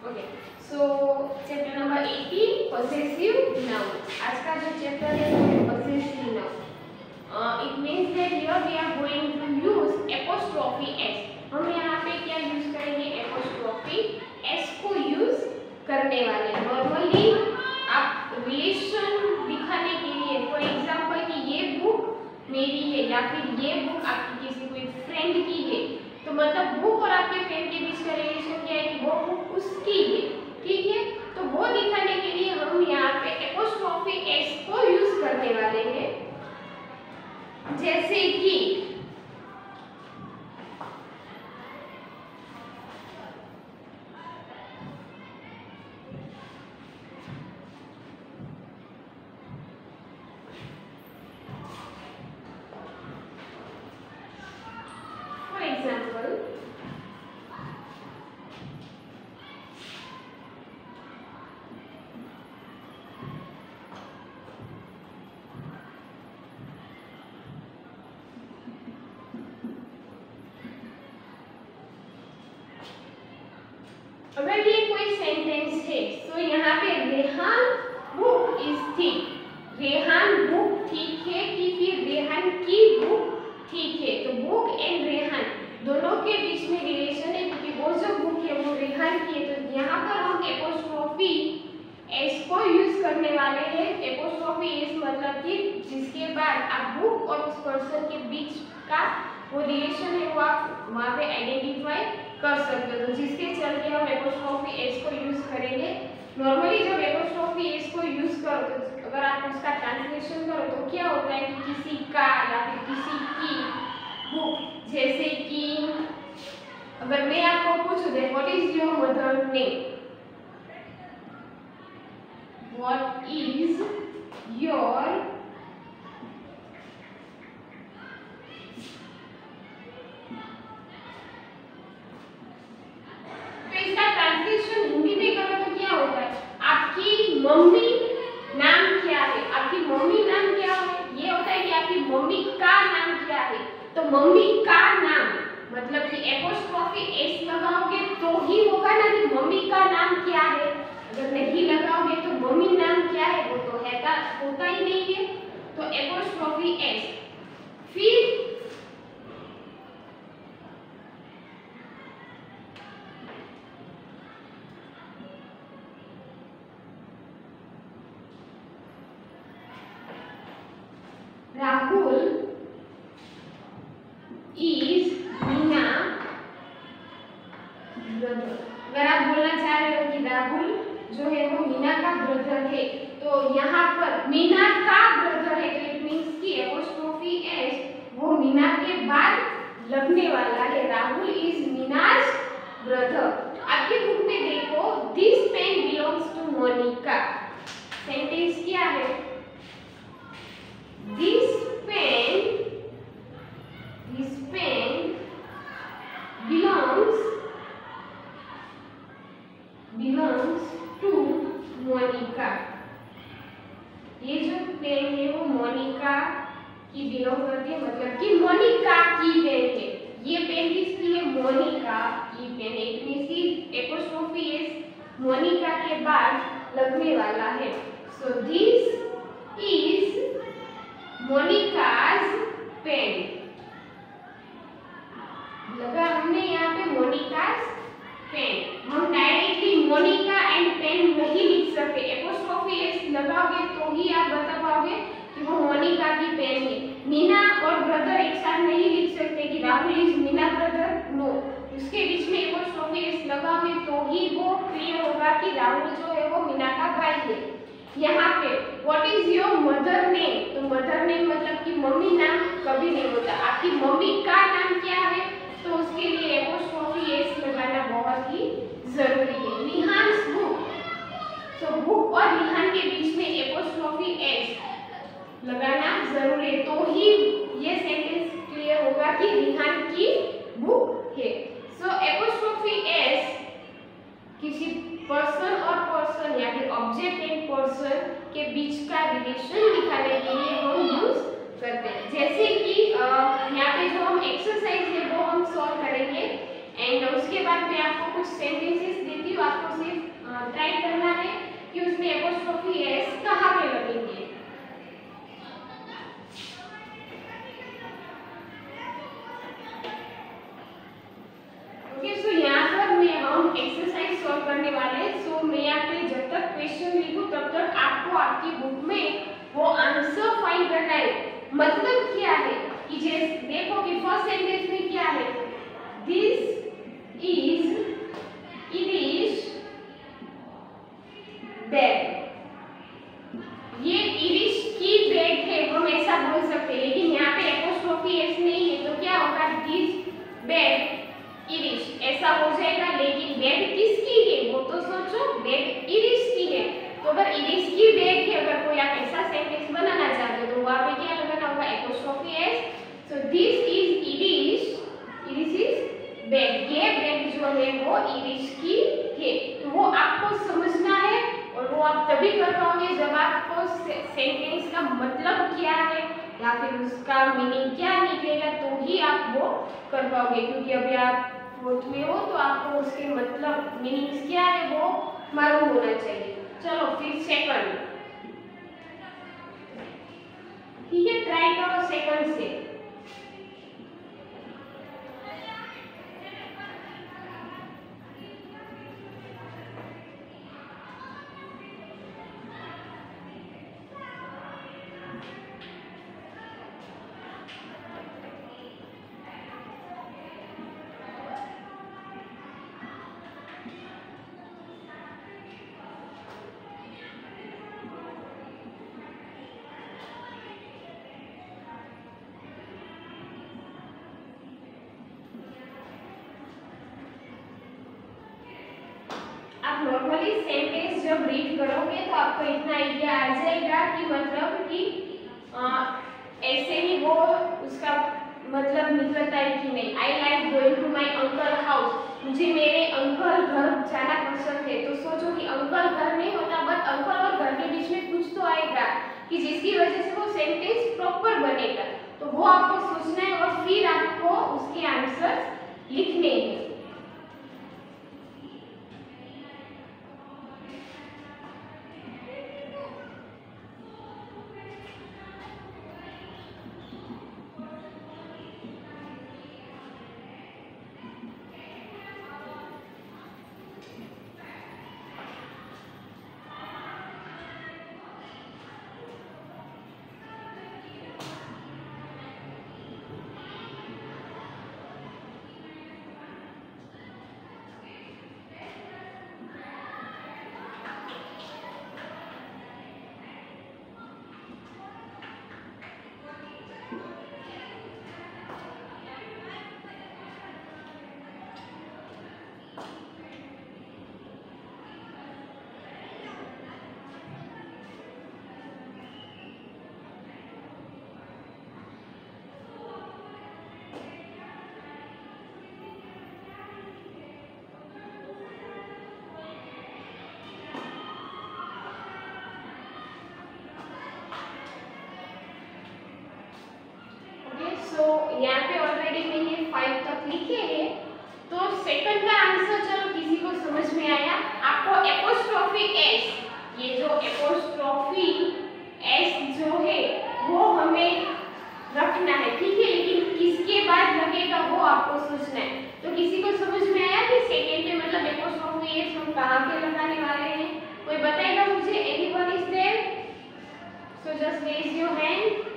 Okay, सो chapter number 18 possessive noun। आज का जो चैप्टर है वो possessive noun। It means that here we are going to use apostrophe S. हम यहाँ पे क्या यूज करेंगे? एपोस्ट्रोफी एस को यूज करने वाले। नॉर्मली आप रिलेशन दिखाने के लिए, फॉर एग्जांपल कि ये बुक मेरी है या फिर ये बुक आपकी किसी कोई फ्रेंड की है, तो मतलब बुक और आपके फ्रेंड के बीच का रिलेशन क्या है कि वो बुक उसकी है, ठीक है। तो वो दिखाने के लिए हम यहाँ पे एपोस्ट्रोफी एस को यूज करने वाले हैं। जैसे कि फॉर एग्जांपल अगर ये कोई सेंटेंस है तो यहाँ पे रेहान बुक इज ठीक, रेहान बुक ठीक है कि फिर रेहान की बुक ठीक है। तो बुक एंड रेहान दोनों के बीच में रिलेशन है क्योंकि वो जो बुक है वो रेहान की है। तो यहाँ पर हम एपोस्ट्रोफी एस को यूज करने वाले हैं। एपोस्ट्रोफी एस मतलब कि जिसके बाद आप बुक और उस पर्सन के बीच का वो रिलेशन है वो आप वहाँ पे आइडेंटिफाई कर सकते हो। तो जिसके चलते हम एपोस्ट्रोफी एस को यूज करेंगे। नॉर्मली जब एपोस्ट्रोफी एस को यूज करो तो अगर आप उसका ट्रांसलेशन करो तो क्या होता है कि किसी का या फिर किसी की बुक। जैसे कि अगर मैं आपको पूछूं the what is your mother name, what is your mummy नाम क्या है, आपकी मम्मी नाम क्या है, ये होता है कि आपकी मम्मी का नाम क्या है। तो मम्मी का नाम मतलब कि एपोस्ट्रोफी एस लगाओगे तो ही होगा ना कि मम्मी का नाम क्या है। अगर नहीं लगाओगे तो मम्मी नाम क्या है वो तो होता ही नहीं है। तो एपोस्ट्रोफी एस। फिर राहुल इज मीना ब्रदर। अगर आप बोलना चाह रहे हो कि राहुल जो है वो मीना का ब्रदर है तो यहाँ पर मीना का ब्रदर है तो इट मीन्स कि एपोस्ट्रोफी एस वो मीना के बाद लगने वाला है। Rahul is Meena's brother. आपके बुक में देखो this pen belongs to Monica. Sentence क्या है? This pen belongs to Monika. ये जो पेन है वो मोनिका की बिलोंग करती है, मतलब कि मोनिका की पेन है। ये पेन किसकी है? मोनिका की पेन है। इट मींस कि एपोस्ट्रोफी एस मोनिका के बाद लगने वाला है। So this is Monica's pen. लगा हमने यहाँ पे मोनिकाज पेन। हम डायरेक्टली मोनिका एंड पेन नहीं लिख सकते। एपोस्ट्रोफी एस लगाओगे तो ही आप बता पाओगे कि वो मोनिका की पेन है। मीना और ब्रदर एक साथ नहीं लिख सकते कि Rahul is Meena brother, no. उसके बीच में एपोस्ट्रोफी एस लगाओगे तो ही वो क्लियर होगा कि राहुल जो है वो मीना का भाई है। यहाँ पे what is your mother name, तो मदर नेम मतलब कि मम्मी नाम कभी नहीं होता। आपकी मम्मी का नाम क्या है तो उसके लिए एपोस्ट्रोफी एस लगाना बहुत ही जरूरी है। रिहान्स बुक, तो बुक और रिहान के बीच में एपोस्ट्रोफी एस लगाना जरूरी है तो ही ये सेंटेंस क्लियर होगा कि रिहान की बुक है। सो एपोस्ट्रोफी एस किसी पर्सन और पर्सन या फिर ऑब्जेक्ट एंड पर्सन के बीच का रिलेशन दिखाने के लिए हम यूज करते हैं। जैसे कि यहाँ पे जो हम एक्सरसाइज है वो हम सॉल्व करेंगे एंड उसके बाद मैं आपको कुछ सेंटेंसेस देती हूँ, आपको सिर्फ कहाँ पे लगेंगे? ओके, सो यहाँ पर मैं हम एक्सरसाइज सॉल्व करने वाले। सो मैं यहाँ पे जब तक क्वेश्चन लिखूं तब तक आपको आपकी बुक में वो आंसर फाइंड करना है। मतलब क्या है कि जैसे देखो कि फर्स्ट सेंटेंस में क्या है, दिस इज इरिश बैग। ये इरिश की बैग है, हम ऐसा बोल सकते हैं, लेकिन यहाँ पे एपोस्ट्रोफी एस नहीं है तो क्या होगा, दिस बैग इरिश ऐसा हो जाएगा। लेकिन बैग किसकी है वो तो सोचो, बैग इरिश की है। तो अगर इरिश की बैग है, अगर कोई आप ऐसा सेंटेंस बनाना चाहते हो तो वहां पे क्या लगाना होगा, apostrophe S. So this is Irish, Irish is bag, ये बैग जो है वो इरिश की है। तो वो आपको समझना है और वो आप तभी कर पाओगे जब आपको सेंटेंस का मतलब क्या है या फिर उसका मीनिंग क्या निकलेगा, तो ही आप वो कर पाओगे। क्योंकि अभी आप फोर्थ में हो तो आपको उसके मतलब मीनिंग्स क्या है वो मालूम होना चाहिए। चलो फिर सेकंड, ठीक है, ट्राई करो सेकंड से। नॉर्मली सेंटेंस जब रीड करोगे तो आपको इतना आइडिया आ जाएगा कि मतलब कि ऐसे ही वो उसका मतलब निकलता है कि नहीं। I like going to my uncle house, मुझे मेरे अंकल घर जाना पसंद है। तो सोचो कि अंकल घर नहीं होता, बट अंकल और घर के बीच में कुछ तो आएगा कि जिसकी वजह से वो सेंटेंस प्रॉपर बनेगा। तो वो आपको सोचना है और फिर आपको उसके आंसर लिखने हैं। यहाँ पे ऑलरेडी मैंने 5 तक लिखे हैं। तो सेकंड का आंसर चलो किसी को समझ में आया? आपको एपोस्ट्रोफी एस, ये जो एपोस्ट्रोफी एस जो है वो हमें रखना है, ठीक है, लेकिन किसके बाद लगेगा वो आपको सोचना है। तो किसी को समझ में आया कि सेकंड पे मतलब एपोस्ट्रोफी एस हम कहाँ पे लगाने वाले हैं? कोई बताएगा मुझे? Anyone is there? So just raise your hand.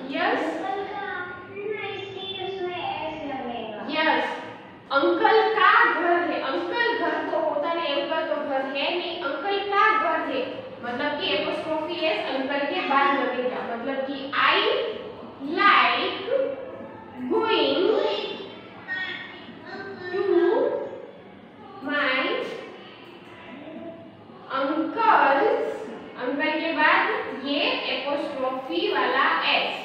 Yes yes, uncle का घर है। अंकल घर तो होता नहीं, अंकल तो घर है नहीं, अंकल का घर है मतलब कि एपोस्ट्रोफी एस अंकल के बाद लगेगा। मतलब कि I like going to my uncle's, uncle के बाद ये एपोस्ट्रोफी वाला एस,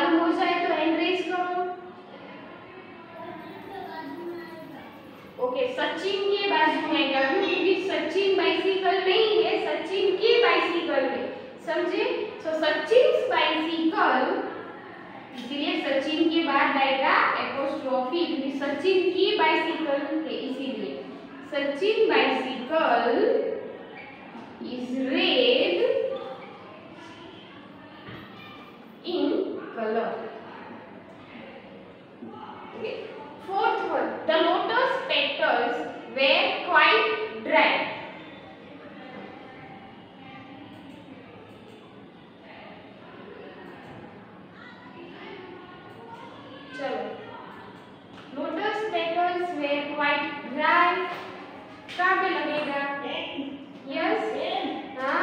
मालूम हो जाए तो हैंड रेज करो। ओके, सचिन के बाजू में आएगा क्योंकि सचिन बाइसिकल नहीं है, सचिन की बाइसिकल है, समझे? सो सचिन बाइसिकल, इसलिए सचिन के बाद आएगा एपोस्ट्रोफी क्योंकि सचिन की बाइसिकल है, इसीलिए Sachin bicycle is red in colour. Okay. Fourth one, the lotus petals were quite dry. चलो, lotus petals were quite dry. कहाँ पे लगेगा? Yes? हाँ?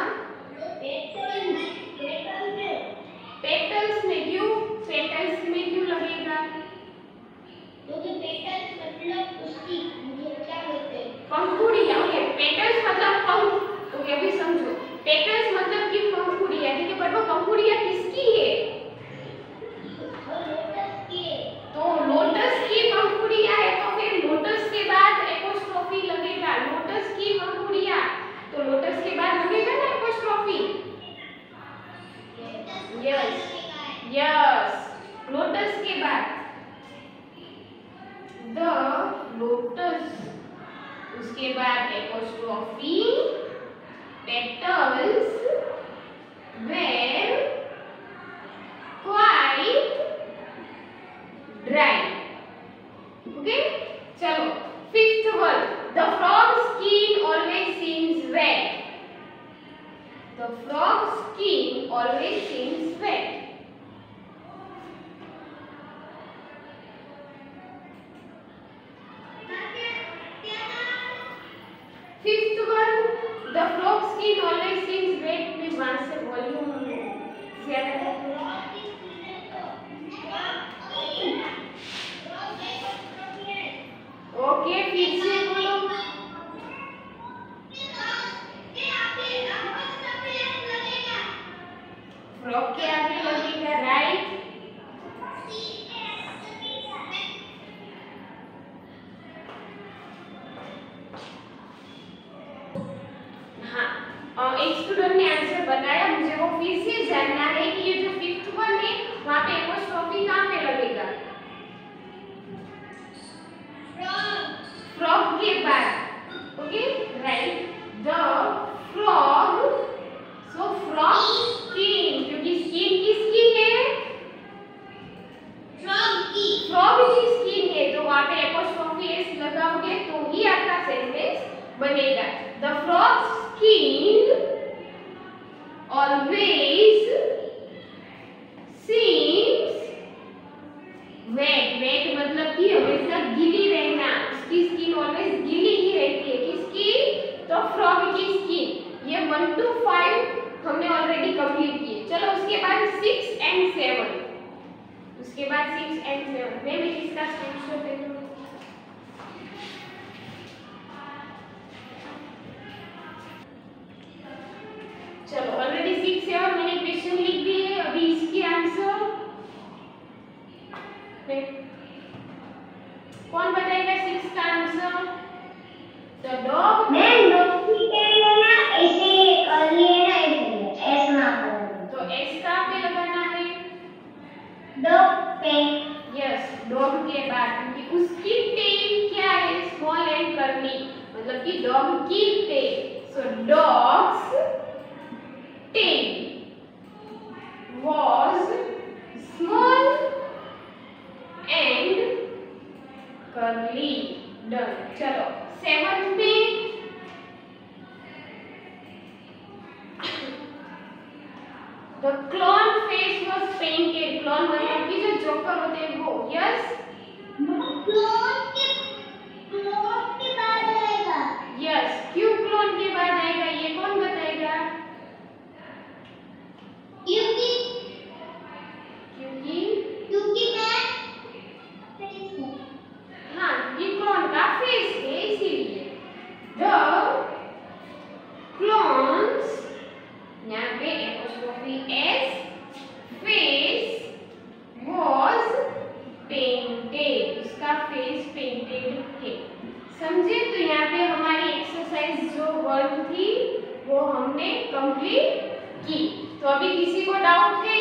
Petals में क्यों? Petals में क्यों लगेगा? क्योंकि पेटल्स मतलब उसकी क्या बोलते हैं, पंखुड़ियाँ। ओके, पेटल्स मतलब पंख। ओके, अभी समझो, पेटल्स मतलब कि पंखुड़ियाँ, ठीक है? पर वो पंखुड़ियाँ किसकी है? लोटस की। तो लोटस की पंखुड़ियाँ है, तो फिर लोटस के बाद एपोस्ट्रोफी लगेगा। लोटस की पंखुड़ियाँ, तो लोटस के बाद लगेगा ना एपोस्ट्रोफी। यस यस, लोटस के बाद द लोटस, उसके बाद apostrophe, petals were quite dry. Okay, चलो fifth one, the frog skin always seems wet. The frog skin always seems wet. Fifth one, the frog skin always seems wet. Please वहाँ से volume ज़्यादा करते हैं। Okay, फिर से बोलो। Frog के आगे लगेगा, राइट? एक स्टूडेंट ने आंसर बताया, मुझे वो फिर से जानना है कि ये जो फिफ्थ वन है वहाँ पे एपोस्ट्रोफी कहाँ पे लगेगा? फ्रॉग के बाद। Okay, right, the frog. So frog skin, क्योंकि स्किन किसकी है? फ्रॉग की स्किन है, तो वहाँ पे एपोस्ट्रोफी एस लगाओगे तो ही आपका सेंटेंस बनेगा। The frog skin always seems wet। wet मतलब कि हमेशा गीली रहना, उसकी स्किन ऑलवेज गीली ही रहती है। किसकी? तो फ्रॉग की स्किन। ये 1 to 5 हमने ऑलरेडी कंप्लीट किए। चलो उसके बाद 6 and 7, उसके बाद 6 and 7 मैं भी इसका स्क्रीनशॉट दे दूँ। चलो ऑलरेडी 6 है और मैंने क्वेश्चन लिख दिए, अभी इसके आंसर कौन बताएगा? 6 का answer the dog. Ma'am dog की ना ऐसे कर लिए ना, ऐसे ना करो, तो एस कहाँ पे लगाना है? डॉग पे। यस, डॉग के बाद, क्योंकि उसकी टेल क्या है? स्मॉल एंड कर्ली, मतलब कि डॉग की tail. So dog's tail was small and curly। Done. चलो 7 में the clown face was painted। clown मतलब कि जो जोकर होते हैं वो। यस, क्लोन के बाद आएगा। यस, क्यों क्लोन के बाद आएगा ये कौन बताएगा? क्योंकि मैं हाँ, ये क्लोन का फेस है इसीलिए। तो यहाँ पे हमारी एक्सरसाइज जो 1 थी वो हमने कंप्लीट की। तो अभी किसी को डाउट है?